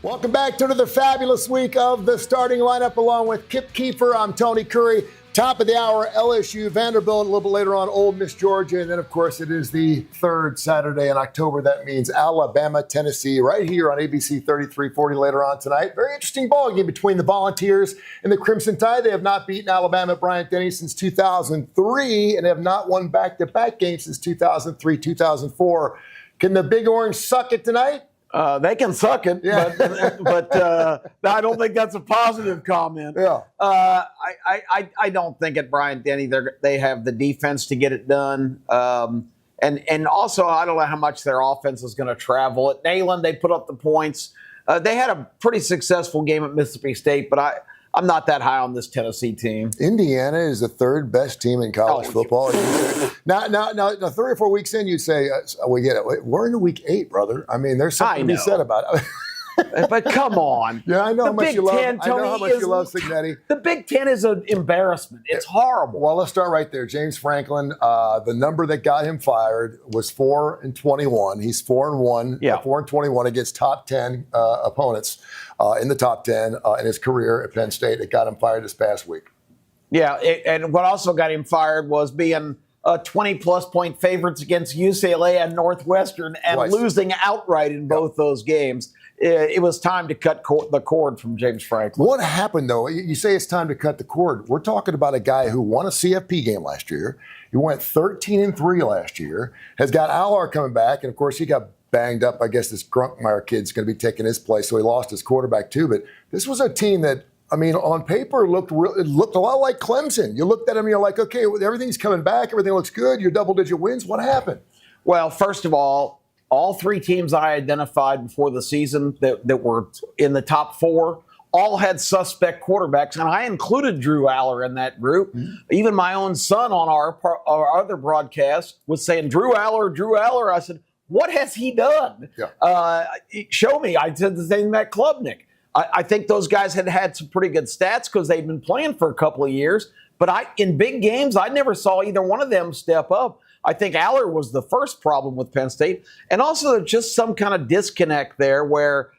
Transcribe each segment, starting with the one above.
Welcome back to another fabulous week of the starting lineup along with Kip Keefer. I'm Tony Curry. Top of the hour, LSU, Vanderbilt, a little bit later on, Ole Miss, Georgia. And then, of course, it is the third Saturday in October. That means Alabama, Tennessee, right here on ABC 3340 later on tonight. Very interesting ball game between the Volunteers and the Crimson Tide. They have not beaten Alabama at Bryant-Denny since 2003 and have not won back-to-back games since 2003, 2004. Can the Big Orange suck it tonight? They can suck it, yeah. but I don't think that's a positive comment. Yeah. I don't think at Bryant-Denny they have the defense to get it done. And also, I don't know how much their offense is going to travel. At Neyland, they put up the points. They had a pretty successful game at Mississippi State, but I'm not that high on this Tennessee team. Indiana is the third best team in college football. Now, 3 or 4 weeks in, you'd say, we get it. We're in week 8, brother. I mean, there's something to be said about it. But come on. Yeah, I know how much you love. I know how much you love Cignetti. The Big Ten is an embarrassment. It's horrible. Well, let's start right there. James Franklin, the number that got him fired was 4-21. He's 4-1, 4-21 against top 10 opponents in the top 10 in his career at Penn State. It got him fired this past week. Yeah, and what also got him fired was being 20-plus point favorites against UCLA and Northwestern and losing outright in both those games. It was time to cut the cord from James Franklin. What happened, though? You say it's time to cut the cord. We're talking about a guy who won a CFP game last year. He went 13-3 last year, has got Aller coming back, and, of course, he got banged up. I guess this Grunkmeyer kid's going to be taking his place, so he lost his quarterback, too. But this was a team that, I mean, on paper, it looked a lot like Clemson. You looked at them, and you're like, okay, everything's coming back. Everything looks good. Your double-digit wins. What happened? Well, first of all 3 teams I identified before the season that were in the top 4 all had suspect quarterbacks, and I included Drew Aller in that group. Mm-hmm. Even my own son on our other broadcast was saying, Drew Aller. I said, what has he done? Yeah. Show me. I said the same at Klubnik. I think those guys had some pretty good stats because they've been playing for a couple of years. But in big games, I never saw either one of them step up. I think Aller was the first problem with Penn State. And also just some kind of disconnect there where,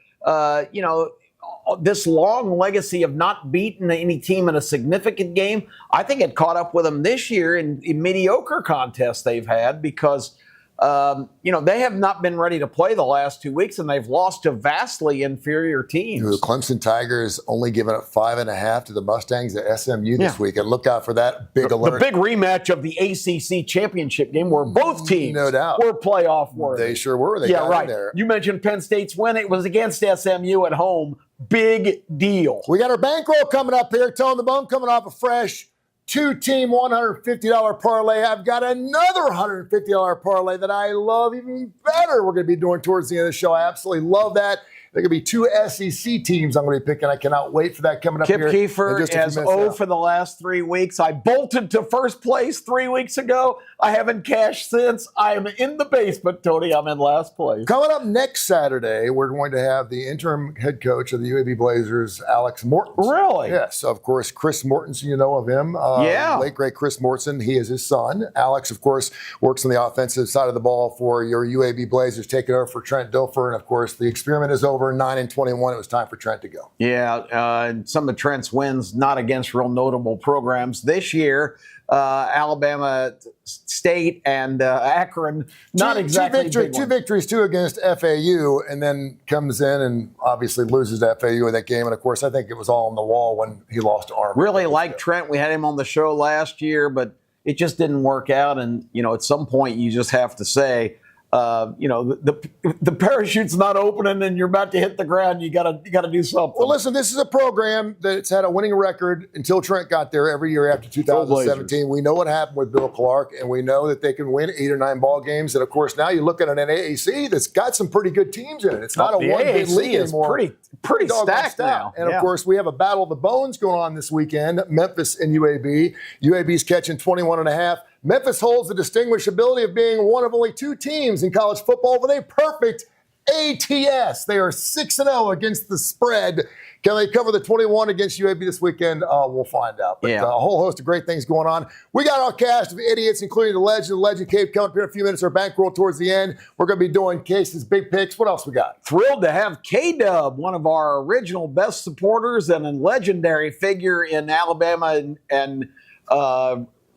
this long legacy of not beating any team in a significant game, I think it caught up with them this year in mediocre contests they've had because they have not been ready to play the last 2 weeks, and they've lost to vastly inferior teams. The Clemson Tigers only giving up 5.5 to the Mustangs at SMU this week. And look out for that big alert. The big rematch of the ACC championship game where both teams were playoff worthy. They sure were. They got in there. You mentioned Penn State's win. It was against SMU at home. Big deal. We got our bankroll coming up here. Tone the Bone coming off a fresh 2-team $150 parlay. I've got another $150 parlay that I love even better. We're going to be doing towards the end of the show. I absolutely love that. There could be 2 SEC teams I'm going to be picking. I cannot wait for that coming up here. Kip Keefer has 0 for the last 3 weeks. I bolted to first place 3 weeks ago. I haven't cashed since. I am in the basement, Tony. I'm in last place. Coming up next Saturday, we're going to have the interim head coach of the UAB Blazers, Alex Mortensen. Really? Yes, of course, Chris Mortensen, you know of him. Late, great Chris Mortensen. He is his son. Alex, of course, works on the offensive side of the ball for your UAB Blazers, taking over for Trent Dilfer. And, of course, the experiment is over. 9-21. It was time for Trent to go. Yeah, and some of Trent's wins not against real notable programs this year. Alabama State and Akron, not exactly two victories, 2 against FAU, and then comes in and obviously loses to FAU in that game. And, of course, I think it was all on the wall when he lost to Army. Really like Trent. We had him on the show last year, but it just didn't work out. And, at some point you just have to say, the parachute's not opening and you're about to hit the ground. You gotta do something. Well, listen, this is a program that's had a winning record until Trent got there every year after 2017. We know what happened with Bill Clark, and we know that they can win 8 or 9 ball games. And of course, now you look at an AAC that's got some pretty good teams in it. It's not a one-bid league anymore. Pretty stacked now. And of course, we have a battle of the bones going on this weekend. Memphis and UAB. UAB's catching 21.5. Memphis holds the distinguished ability of being one of only 2 teams in college football with a perfect ATS. They are 6-0 against the spread. Can they cover the 21 against UAB this weekend? We'll find out. But a whole host of great things going on. We got our cast of idiots, including the legend Cave, coming up here in a few minutes. Our bankroll towards the end. We're going to be doing cases, big picks. What else we got? Thrilled to have K-Dub, one of our original best supporters and a legendary figure in Alabama and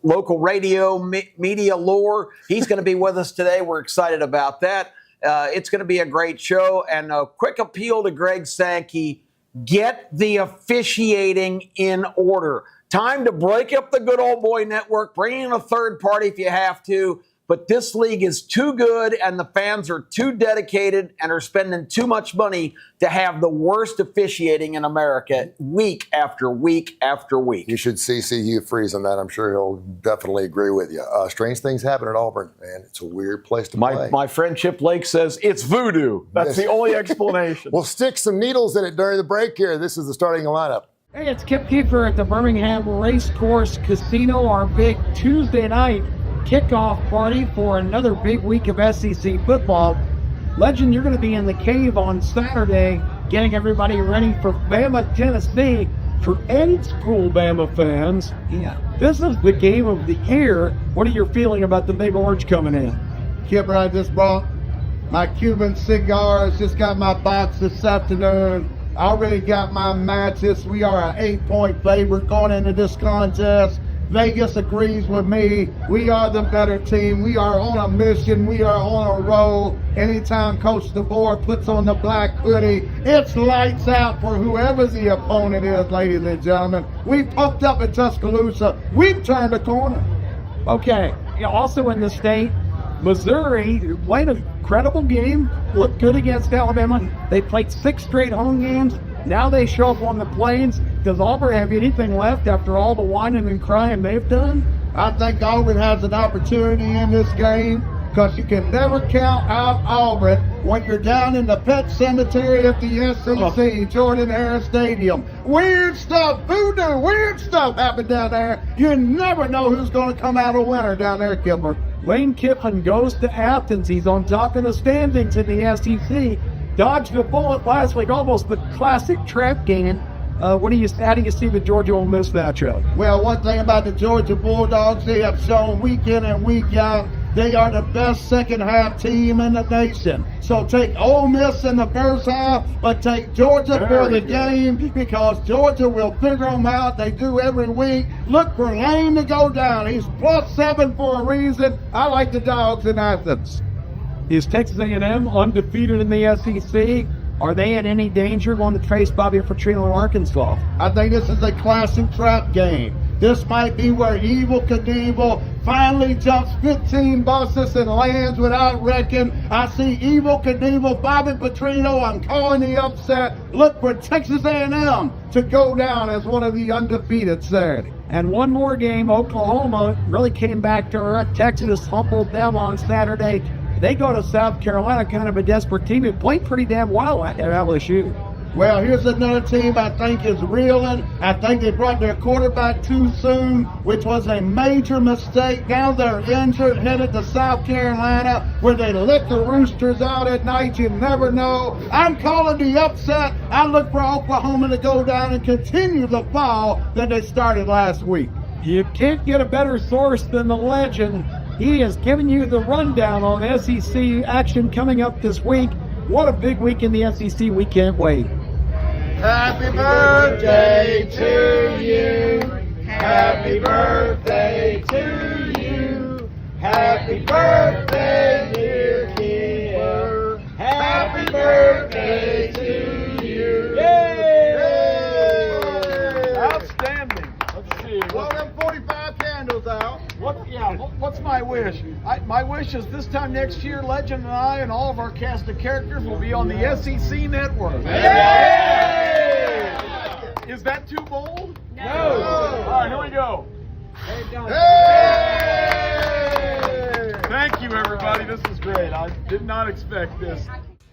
local radio media lore. He's going to be with us today. We're excited about that. It's going to be a great show. And a quick appeal to Greg Sankey. Get the officiating in order. Time to break up the good old boy network, bring in a third party if you have to. But this league is too good and the fans are too dedicated and are spending too much money to have the worst officiating in America week after week after week. You should CC Hugh Freeze on that. I'm sure he'll definitely agree with you. Strange things happen at Auburn, man. It's a weird place to play. My friend Chip Lake says it's voodoo. That's the only explanation. We'll stick some needles in it during the break here. This is the starting lineup. Hey, it's Keefer at the Birmingham Racecourse Casino, our big Tuesday night kickoff party for another big week of SEC football. Legend, you're going to be in the Cave on Saturday, getting everybody ready for Bama, Tennessee. For any school Bama fans, this is the game of the year. What are you feeling about the Big Orange coming in? Keeper, I just brought my Cuban cigars, just got my box this afternoon. I already got my matches. We are an 8-point favorite going into this contest. Vegas agrees with me. We are the better team. We are on a mission. We are on a roll. Anytime Coach DeBoer puts on the black hoodie, it's lights out for whoever the opponent is, ladies and gentlemen. We poked up at Tuscaloosa. We've turned the corner. Okay, also in the state, Missouri played an incredible game, looked good against Alabama. They played 6 straight home games. Now they show up on the Plains. Does Auburn have anything left after all the whining and crying they've done? I think Auburn has an opportunity in this game because you can never count out Auburn when you're down in the pet cemetery at the SEC, Jordan-Hare Stadium. Weird stuff, voodoo, weird stuff happened down there. You never know who's going to come out a winner down there, Keefer. Lane Kiffin goes to Athens. He's on top of the standings in the SEC. Dodged a bullet last week, almost the classic trap game. How do you see the Georgia Ole Miss matchup? Well, one thing about the Georgia Bulldogs, they have shown week in and week out they are the best second-half team in the nation. So take Ole Miss in the first half, but take Georgia for the game because Georgia will figure them out. They do every week. Look for Lane to go down. He's +7 for a reason. I like the Dogs in Athens. Is Texas A&M undefeated in the SEC? Are they in any danger going to face Bobby Petrino in Arkansas? I think this is a classic trap game. This might be where Evil Knievel finally jumps 15 buses and lands without wrecking. I see Evil Knievel, Bobby Petrino. I'm calling the upset. Look for Texas A&M to go down as one of the undefeated Saturday. And one more game, Oklahoma really came back to earth. Texas humbled them on Saturday. They go to South Carolina, kind of a desperate team. It played pretty damn well at LSU. Well, here's another team I think is reeling. I think they brought their quarterback too soon, which was a major mistake. Now they're injured, headed to South Carolina, where they let the Roosters out at night. You never know. I'm calling the upset. I look for Oklahoma to go down and continue the fall that they started last week. You can't get a better source than the legend. He has given you the rundown on SEC action coming up this week. What a big week in the SEC. We can't wait. Happy birthday to you. Happy birthday to you. Happy birthday, dear Keefer. Happy birthday to you. Yay! Outstanding. Let's see. Blow them 45 candles out. What's my wish? My wish is this time next year, Legend and I and all of our cast of characters will be on the SEC network. Yay! Is that too bold? No. All right, here we go. Hey! Thank you, everybody. This is great. I did not expect this.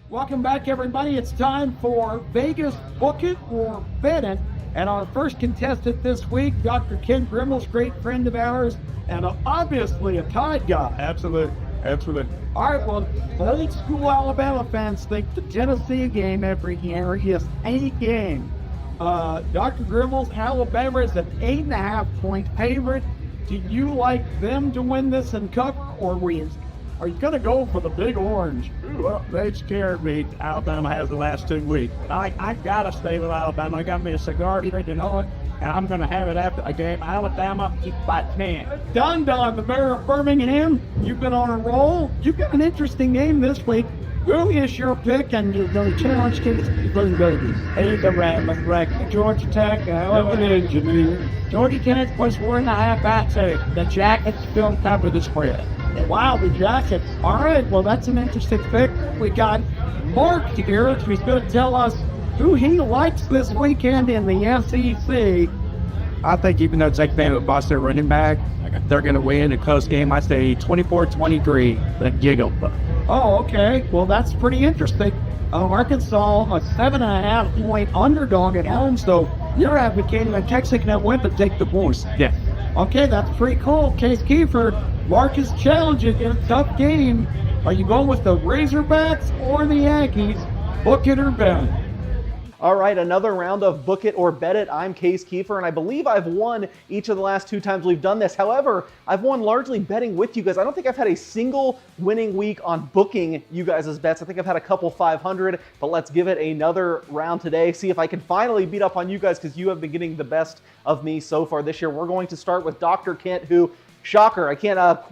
Welcome back, everybody. It's time for Vegas Book It or Bet It. And our first contestant this week, Dr. Ken Grimmel's great friend of ours, and obviously a Tide guy. Absolutely. Absolutely. All right, well, old school Alabama fans think the Tennessee game every year is a game. Dr. Grimmels, Alabama is an 8.5-point favorite. Do you like them to win this and cover, or are you going to go for the Big Orange? Well, they scared me. Alabama has the last 2 weeks. I got to stay with Alabama. I got me a cigar drinking on it, and I'm going to have it after the game. Alabama, keep by 10. Don, the mayor of Birmingham, you've been on a roll. You've got an interesting game this week. Who is your pick, and you're going to challenge kids to play babies? Hey, the Ramblin' Wreck, Georgia Tech, an engineer. Georgia Tech was 4.5 at 2. The Jackets still cover the spread. Wow, the Jackets. All right, well, that's an interesting pick. We got Mark here, who's going to tell us who he likes this weekend in the SEC. I think even though Tech fan would bust their running back, they're going to win a close game. I say 24-23, then giggle. Oh, okay. Well, that's pretty interesting. Arkansas, a 7.5-point underdog at home, so you're advocating a Texas can win but take the points. Yeah. Okay, that's pretty cool. Case Keefer, Mark is challenging in a tough game. Are you going with the Razorbacks or the Yankees? Book it or bet it? All right, another round of Book It or Bet It. I'm Case Keefer, and I believe I've won each of the last 2 times we've done this. However, I've won largely betting with you guys. I don't think I've had a single winning week on booking you guys' bets. I think I've had a couple 500, but let's give it another round today. See if I can finally beat up on you guys, because you have been getting the best of me so far this year. We're going to start with Dr. Kent, who, shocker,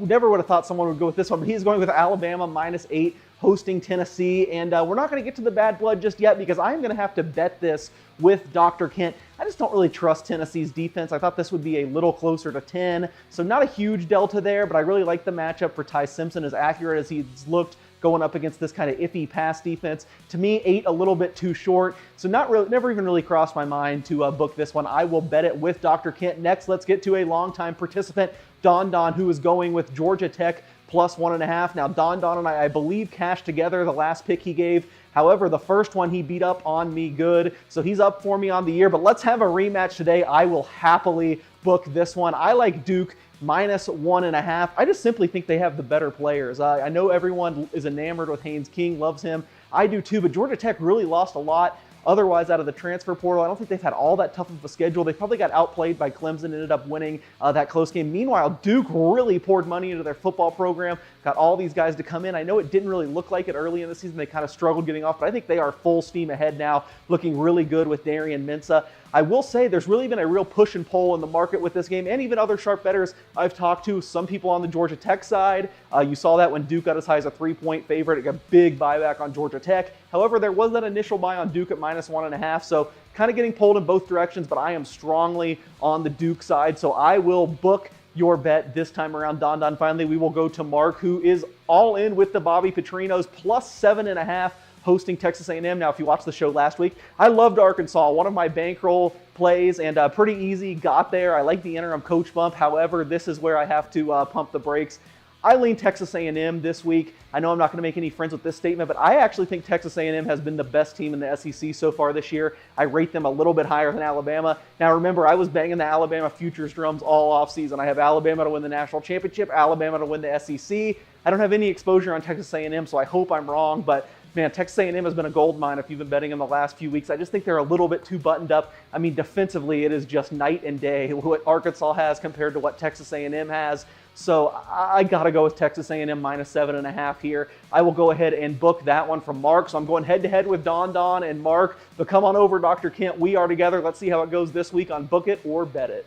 never would have thought someone would go with this one, but he's going with Alabama -8. Hosting Tennessee, and we're not going to get to the bad blood just yet, because I'm going to have to bet this with Dr. Kent. I just don't really trust Tennessee's defense. I thought this would be a little closer to 10, so not a huge delta there, but I really like the matchup for Ty Simpson, as accurate as he's looked going up against this kind of iffy pass defense. To me, 8 a little bit too short, so never even really crossed my mind to book this one. I will bet it with Dr. Kent. Next, let's get to a longtime participant, Don, who is going with Georgia Tech +1.5. Now, Don and I believe, cashed together the last pick he gave. However, the first one he beat up on me good, so he's up for me on the year. But let's have a rematch today. I will happily book this one. I like Duke -1.5. I just simply think they have the better players. I know everyone is enamored with Haynes King, loves him. I do too, but Georgia Tech really lost a lot otherwise out of the transfer portal. I don't think they've had all that tough of a schedule. They probably got outplayed by Clemson, ended up winning that close game. Meanwhile, Duke really poured money into their football program, got all these guys to come in. I know it didn't really look like it early in the season. They kind of struggled getting off, but I think they are full steam ahead now, looking really good with Darian Mensah. I will say there's really been a real push and pull in the market with this game, and even other sharp bettors I've talked to, some people on the Georgia Tech side. You saw that when Duke got as high as a 3-point favorite. It got a big buyback on Georgia Tech. However, there was that initial buy on Duke at -1.5, so kind of getting pulled in both directions, but I am strongly on the Duke side, so I will book your bet this time around. Don, finally, we will go to Mark, who is all in with the Bobby Petrinos +7.5. hosting Texas A&M. Now, if you watched the show last week, I loved Arkansas, one of my bankroll plays, and pretty easy, got there. I like the interim coach bump. However, this is where I have to pump the brakes. I lean Texas A&M this week. I know I'm not going to make any friends with this statement, but I actually think Texas A&M has been the best team in the SEC so far this year. I rate them a little bit higher than Alabama. Now, remember, I was banging the Alabama futures drums all offseason. I have Alabama to win the national championship, Alabama to win the SEC. I don't have any exposure on Texas A&M, so I hope I'm wrong, but man, Texas A&M has been a gold mine if you've been betting in the last few weeks. I just think they're a little bit too buttoned up. I mean, defensively, it is just night and day what Arkansas has compared to what Texas A&M has. So I got to go with Texas A&M -7.5 here. I will go ahead and book that one from Mark. So I'm going head-to-head with Don and Mark. But come on over, Dr. Kent. We are together. Let's see how it goes this week on Book It or Bet It.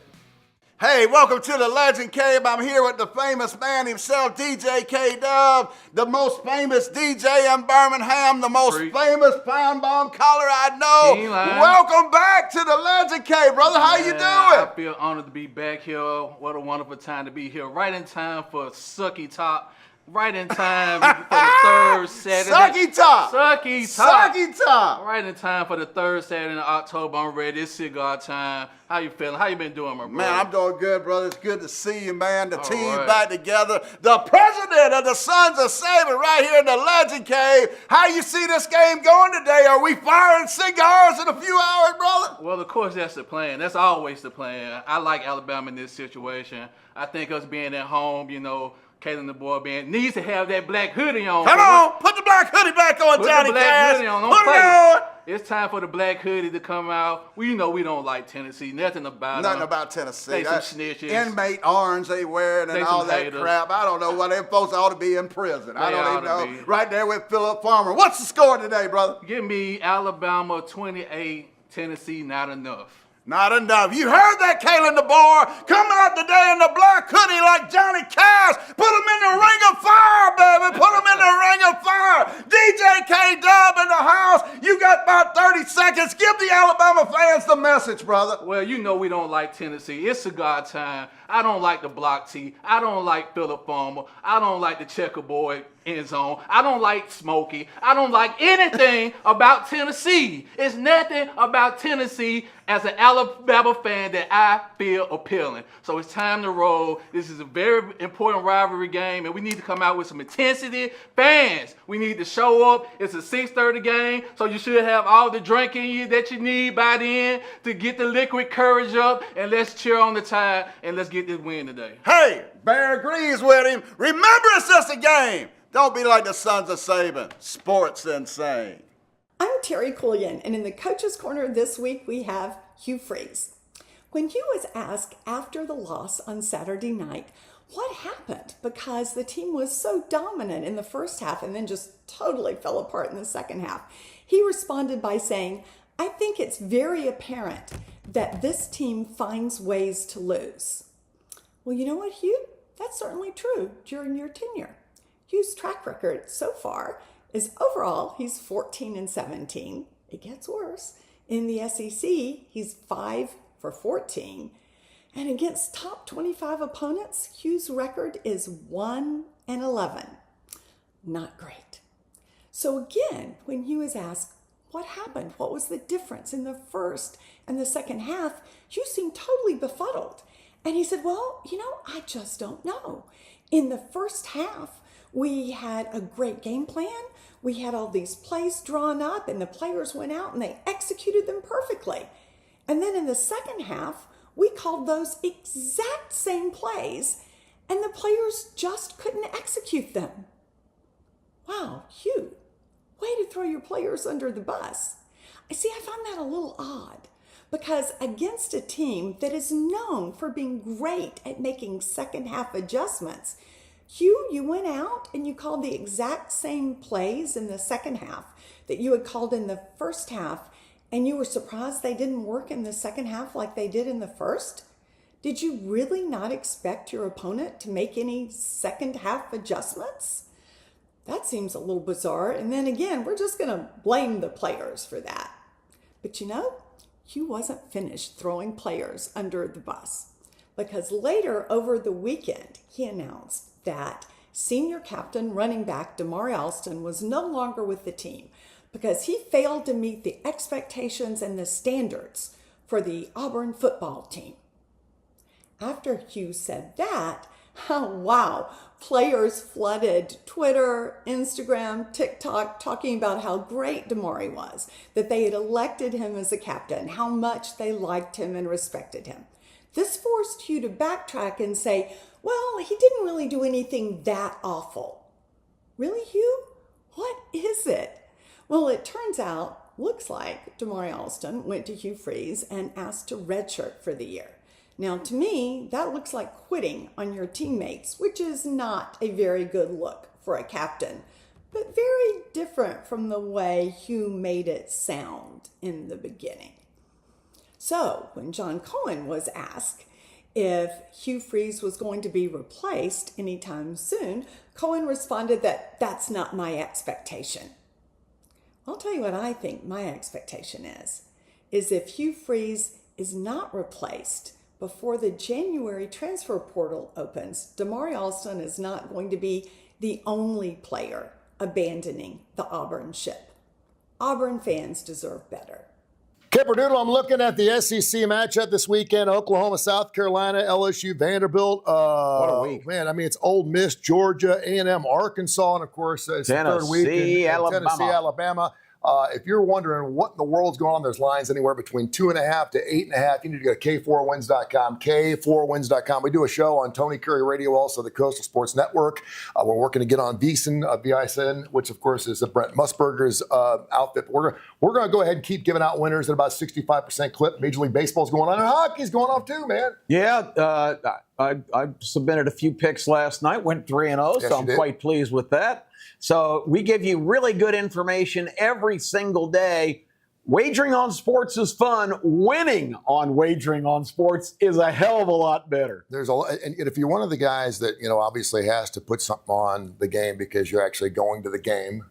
Hey, welcome to the Legend Cave. I'm here with the famous man himself, DJ K-Dub, the most famous DJ in Birmingham, the most famous pound bomb caller I know. Welcome back to the Legend Cave, brother. How you doing? I feel honored to be back here. What a wonderful time to be here. Right in time for Sucky Top. Right in time for the third Saturday. Sucky Top. Sucky Top. Sucky Top. Right in time for the third Saturday in October. I'm ready. It's cigar time. How you feeling? How you been doing, my brother? Man, I'm doing good, brother. It's good to see you, man. The team right. back together. The president of the Sons of Saban right here in the Legend Cave. How you see this game going today? Are we firing cigars in a few hours, brother? Well, of course, that's the plan. That's always the plan. I like Alabama in this situation. I think us being at home, Kalen the Boy Band needs to have that black hoodie on. Come on, put the black hoodie back on, Put Johnny the black Cash. hoodie on. Put Don't it play. on. It's time for the black hoodie to come out. We know we don't like Tennessee. Nothing about Nothing them. about Tennessee. They some That snitches. Inmate orange they wearing and They all some that haters. crap. I don't know what them folks ought to be in prison. I They don't even oughta know. be. Right there with Philip Farmer. What's the score today, brother? Give me Alabama 28, Tennessee not enough. Not enough. You heard that, Kalen DeBoer. Come out today in the black hoodie like Johnny Cash. Put him in the ring of fire, baby. Put him in the ring of fire. DJ K-Dub in the house. You got about 30 seconds. Give the Alabama fans the message, brother. Well, you know we don't like Tennessee. It's cigar time. I don't like the block tee. I don't like Philip Farmer. I don't like the checkerboard end zone. I don't like Smokey. I don't like anything about Tennessee. It's nothing about Tennessee as an Alabama fan that I feel appealing. So it's time to roll. This is a very important rivalry game, and we need to come out with some intensity. Fans, we need to show up. It's a 6:30 game, so you should have all the drink in you that you need by then to get the liquid courage up, and let's cheer on the Tide, and let's get this win today. Hey, Bear agrees with him. Remember, it's just a game. Don't be like the sons of Saban. Sports insane. I'm Terry Quillian, and in the Coach's Corner this week, we have Hugh Freeze. When Hugh was asked after the loss on Saturday night what happened because the team was so dominant in the first half and then just totally fell apart in the second half, he responded by saying, "I think it's very apparent that this team finds ways to lose." Well, you know what, Hugh? That's certainly true during your tenure. Hugh's track record so far is overall, he's 14-17. It gets worse. In the SEC, he's 5 for 14. And against top 25 opponents, Hugh's record is 1-11. Not great. So again, when Hugh is asked, what happened? What was the difference in the first and the second half? Hugh seemed totally befuddled. And he said, well, I just don't know. In the first half, we had a great game plan. We had all these plays drawn up and the players went out and they executed them perfectly. And then in the second half, we called those exact same plays and the players just couldn't execute them. Wow, Hugh, way to throw your players under the bus. I found that a little odd because against a team that is known for being great at making second half adjustments, Hugh, you went out and you called the exact same plays in the second half that you had called in the first half, and you were surprised they didn't work in the second half like they did in the first? Did you really not expect your opponent to make any second half adjustments? That seems a little bizarre. And then again, we're just going to blame the players for that. But Hugh wasn't finished throwing players under the bus because later over the weekend, he announced that senior captain running back Damari Alston was no longer with the team because he failed to meet the expectations and the standards for the Auburn football team. After Hugh said that, oh wow, players flooded Twitter, Instagram, TikTok, talking about how great Damari was, that they had elected him as a captain, how much they liked him and respected him. This forced Hugh to backtrack and say, well, he didn't really do anything that awful. Really, Hugh? What is it? Well, it turns out, looks like Damari Alston went to Hugh Freeze and asked to redshirt for the year. Now, to me, that looks like quitting on your teammates, which is not a very good look for a captain, but very different from the way Hugh made it sound in the beginning. So, when John Cohen was asked if Hugh Freeze was going to be replaced anytime soon, Cohen responded that that's not my expectation. I'll tell you what I think my expectation is if Hugh Freeze is not replaced before the January transfer portal opens, Damari Alston is not going to be the only player abandoning the Auburn ship. Auburn fans deserve better. Kipper Doodle, I'm looking at the SEC matchup this weekend. Oklahoma, South Carolina, LSU, Vanderbilt. What a week. Man, it's Ole Miss, Georgia, A&M, Arkansas, and of course, it's the third week. Tennessee, Alabama. Tennessee, Alabama. If you're wondering what in the world's going on, there's lines anywhere between 2.5 to 8.5. You need to go to K4Wins.com, K4Wins.com. We do a show on Tony Curry Radio, also the Coastal Sports Network. We're working to get on VSiN, which of course is Brent Musburger's outfit. But we're going to go ahead and keep giving out winners at about 65% clip. Major League Baseball's going on, and hockey's going off too, man. Yeah, I submitted a few picks last night, went 3-0, so I'm quite pleased with that. So we give you really good information every single day. Wagering on sports is fun. Winning on wagering on sports is a hell of a lot better. There's and if you're one of the guys that, obviously has to put something on the game because you're actually going to the game,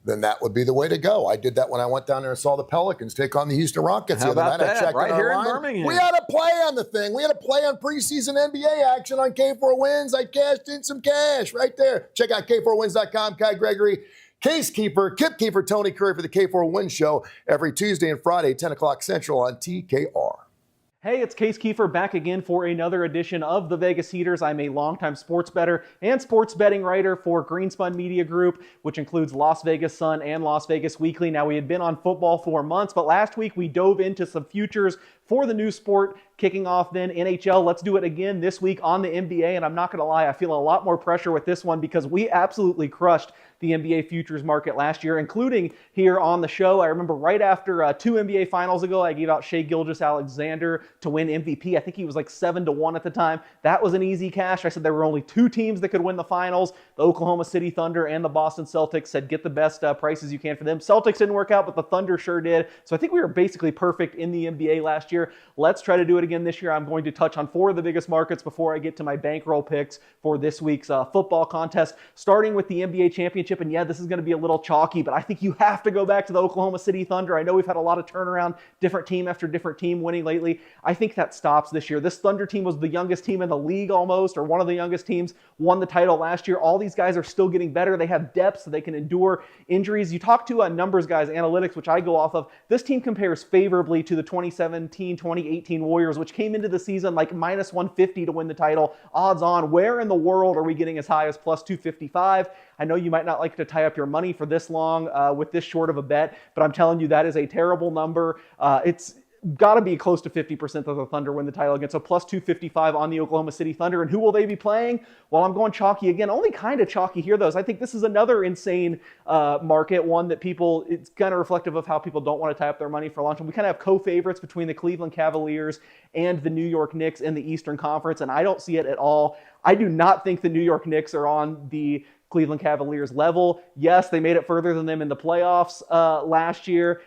then that would be the way to go. I did that when I went down there and saw the Pelicans take on the Houston Rockets the other night. How about that? Right here in Birmingham. We had a play on the thing. We had a play on preseason NBA action on K4 Wins. I cashed in some cash right there. Check out K4Wins.com. Kai Gregory, Case Keeper, Kip Keefer, Tony Curry for the K4 Wins Show every Tuesday and Friday, 10 o'clock Central on TKR. Hey, it's Case Keefer back again for another edition of the Vegas Heaters. I'm a longtime sports bettor and sports betting writer for Greenspun Media Group, which includes Las Vegas Sun and Las Vegas Weekly. Now, we had been on football for months, but last week we dove into some futures for the new sport, kicking off then NHL. Let's do it again this week on the NBA, and I'm not going to lie, I feel a lot more pressure with this one because we absolutely crushed the NBA futures market last year, including here on the show. I remember right after 2 NBA finals ago, I gave out Shai Gilgeous-Alexander to win MVP. I think he was like 7-1 at the time. That was an easy cash. I said there were only 2 teams that could win the finals. The Oklahoma City Thunder and the Boston Celtics. Said get the best prices you can for them. Celtics didn't work out, but the Thunder sure did. So I think we were basically perfect in the NBA last year. Let's try to do it again this year. I'm going to touch on 4 of the biggest markets before I get to my bankroll picks for this week's football contest, starting with the NBA championship. And yeah, this is going to be a little chalky, but I think you have to go back to the Oklahoma City Thunder. I know we've had a lot of turnaround, different team after different team winning lately. I think that stops this year. This Thunder team was the youngest team in the league almost, or one of the youngest teams, won the title last year. All these guys are still getting better. They have depth so they can endure injuries. You talk to numbers guys, analytics, which I go off of. This team compares favorably to the 2017-2018 Warriors, which came into the season like minus 150 to win the title. Odds on. Where in the world are we getting as high as plus 255? I know you might not like to tie up your money for this long with this short of a bet, but I'm telling you that is a terrible number. It's got to be close to 50% of the Thunder win the title again. So plus 255 on the Oklahoma City Thunder. And who will they be playing? Well, I'm going chalky again. Only kind of chalky here, though. I think this is another insane market, one that it's kind of reflective of how people don't want to tie up their money for a long time. We kind of have co-favorites between the Cleveland Cavaliers and the New York Knicks in the Eastern Conference, and I don't see it at all. I do not think the New York Knicks are on the Cleveland Cavaliers level. Yes, they made it further than them in the playoffs last year.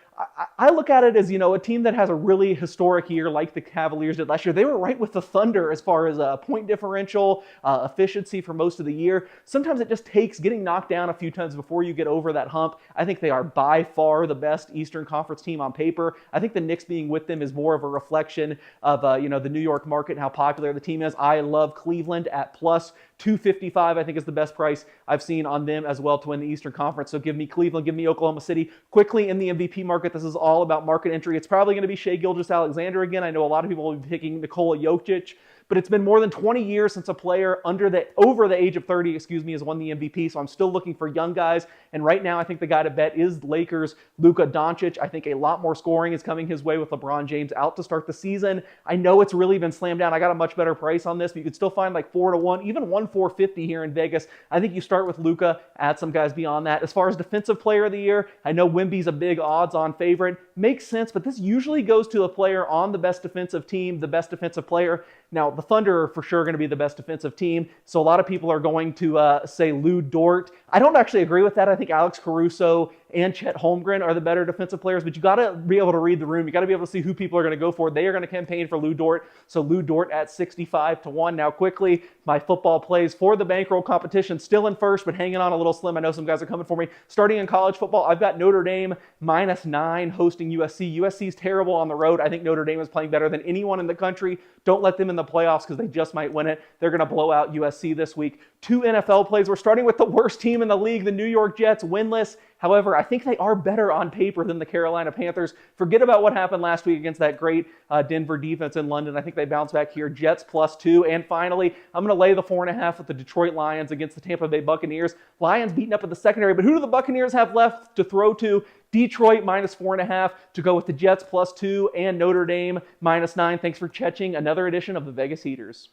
I look at it as, a team that has a really historic year like the Cavaliers did last year. They were right with the Thunder as far as point differential, efficiency for most of the year. Sometimes it just takes getting knocked down a few times before you get over that hump. I think they are by far the best Eastern Conference team on paper. I think the Knicks being with them is more of a reflection of, the New York market and how popular the team is. I love Cleveland at plus 255, I think is the best price I've seen on them as well to win the Eastern Conference. So give me Cleveland, give me Oklahoma City. Quickly in the MVP market, this is all about market entry. It's probably going to be Shai Gilgeous-Alexander again. I know a lot of people will be picking Nikola Jokic, but it's been more than 20 years since a player over the age of 30, has won the MVP. So I'm still looking for young guys. And right now, I think the guy to bet is Lakers' Luka Doncic. I think a lot more scoring is coming his way with LeBron James out to start the season. I know it's really been slammed down. I got a much better price on this, but you could still find like 4-1, even 1-450 here in Vegas. I think you start with Luka, add some guys beyond that. As far as defensive player of the year, I know Wemby's a big odds-on favorite. Makes sense, but this usually goes to a player on the best defensive team, the best defensive player. Now, the Thunder are for sure going to be the best defensive team, so a lot of people are going to say Lou Dort. I don't actually agree with that. I think Alex Caruso and Chet Holmgren are the better defensive players, but you got to be able to read the room. You got to be able to see who people are going to go for. They are going to campaign for Lou Dort, so Lou Dort at 65-1. Now, quickly, my football plays for the bankroll competition, still in first, but hanging on a little slim. I know some guys are coming for me. Starting in college football, I've got Notre Dame -9 hosting USC. USC's terrible on the road. I think Notre Dame is playing better than anyone in the country. Don't let them in the playoffs because they just might win it. They're going to blow out USC this week. 2 NFL plays. We're starting with the worst team in the league, the New York Jets, winless However, I think they are better on paper than the Carolina Panthers. Forget about what happened last week against that great Denver defense in London. I think they bounce back here. Jets +2. And finally, I'm going to lay the 4.5 with the Detroit Lions against the Tampa Bay Buccaneers. Lions beaten up in the secondary, but who do the Buccaneers have left to throw to? Detroit -4.5 to go with the Jets +2 and Notre Dame -9. Thanks for catching another edition of the Vegas Heaters.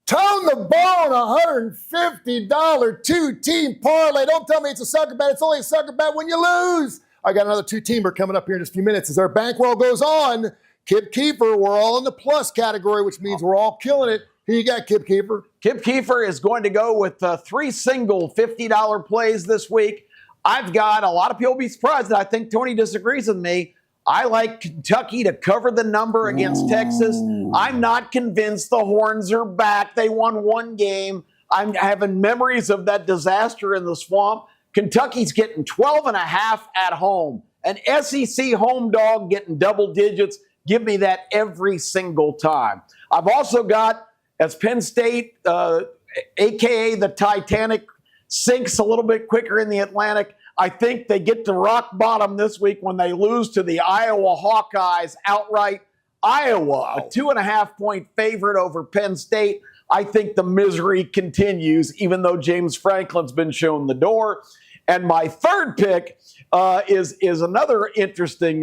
Tone the bone, $150 two-team parlay. Don't tell me it's a sucker bet. It's only a sucker bet when you lose. I got another two-teamer coming up here in just a few minutes. As our bankroll goes on, Kip Keefer, we're all in the plus category, which means we're all killing it. Who you got, Kip Keefer? Kip Keefer is going to go with 3 single $50 plays this week. I've got a lot of people be surprised that I think Tony disagrees with me. I like Kentucky to cover the number against Texas. I'm not convinced the Horns are back. They won 1 game. I'm having memories of that disaster in the Swamp. Kentucky's getting 12.5 at home. An SEC home dog getting double digits. Give me that every single time. I've also got, as Penn State, a.k.a. the Titanic, sinks a little bit quicker in the Atlantic, I think they get to rock bottom this week when they lose to the Iowa Hawkeyes outright. Iowa, a 2.5-point favorite over Penn State. I think the misery continues, even though James Franklin's been shown the door. And my third pick is another interesting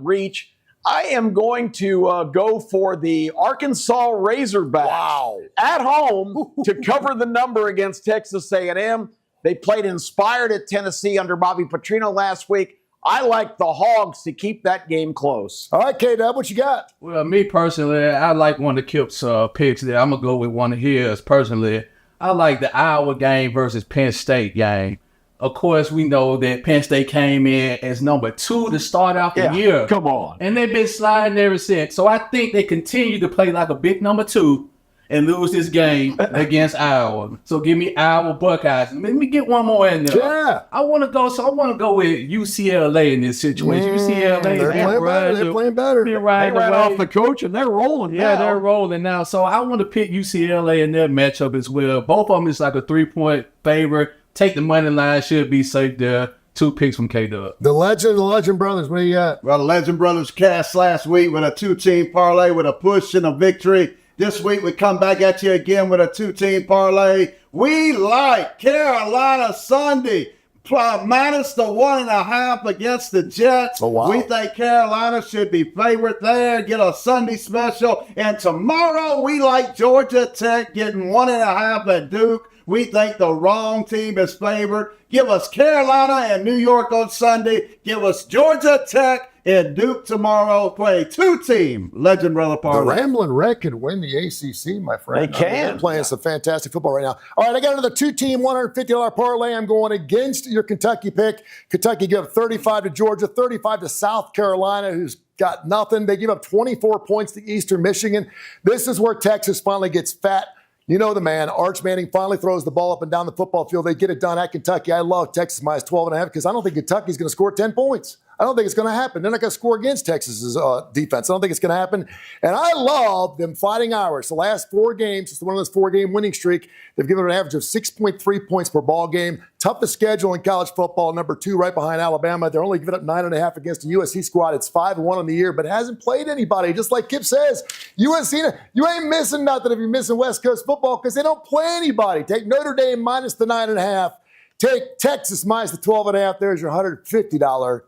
reach. I am going to go for the Arkansas Razorbacks at home to cover the number against Texas A&M. They played inspired at Tennessee under Bobby Petrino last week. I like the Hogs to keep that game close. All right, K-Dub, what you got? Well, me personally, I like one of Kip's picks there. I'm going to go with one of his personally. I like the Iowa game versus Penn State game. Of course, we know that Penn State came in as number 2 to start out the year. Come on. And they've been sliding ever since. So I think they continue to play like a big number 2 and lose this game against Iowa. So give me Iowa Buckeyes. Let me get one more in there. Yeah. I want to go with UCLA in this situation. UCLA, They're playing better. They're right off the coach and they're rolling. Yeah, now. they're rolling now. So I want to pick UCLA in their matchup as well. Both of them is like a 3-point favorite. Take the money line, should be safe there. 2 picks from K-Dub. The Legend Brothers, what do you got? Well, the Legend Brothers cashed last week with a 2-team parlay with a push and a victory. This week we come back at you again with a 2-team parlay. We like Carolina Sunday minus the 1.5 against the Jets. Oh, wow. We think Carolina should be favorite there. Get a Sunday special. And tomorrow we like Georgia Tech getting 1.5 at Duke. We think the wrong team is favored. Give us Carolina and New York on Sunday. Give us Georgia Tech and Duke tomorrow. Play 2-team Legend Brother Parlay. The Ramblin' Wreck could win the ACC, my friend. They can. They're playing some fantastic football right now. All right, I got another 2-team $150 parlay. I'm going against your Kentucky pick. Kentucky give up 35 to Georgia, 35 to South Carolina, who's got nothing. They give up 24 points to Eastern Michigan. This is where Texas finally gets fat. You know the man. Arch Manning finally throws the ball up and down the football field. They get it done at Kentucky. I love Texas minus 12.5 because I don't think Kentucky's going to score 10 points. I don't think it's going to happen. They're not going to score against Texas's defense. I don't think it's going to happen. And I love them fighting Irish. The last 4 games, it's one of those 4-game winning streak. They've given an average of 6.3 points per ball game. Toughest schedule in college football, number 2 right behind Alabama. They're only giving up 9.5 against the USC squad. It's 5-1 on the year, but hasn't played anybody. Just like Kip says, USC, you ain't missing nothing if you're missing West Coast football because they don't play anybody. Take Notre Dame minus the 9.5. Take Texas minus the 12.5. There's your $150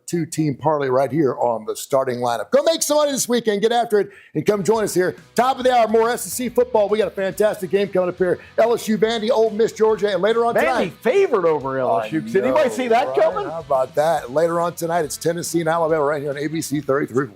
2-team parlay right here on the starting lineup. Go make some money this weekend. Get after it and come join us here. Top of the hour, more SEC football. We got a fantastic game coming up here. LSU, Vandy, Ole Miss, Georgia, and later on tonight. Vandy favored over LSU. Did anybody see that coming? How about that? Later on tonight, it's Tennessee and Alabama right here on ABC 33.4.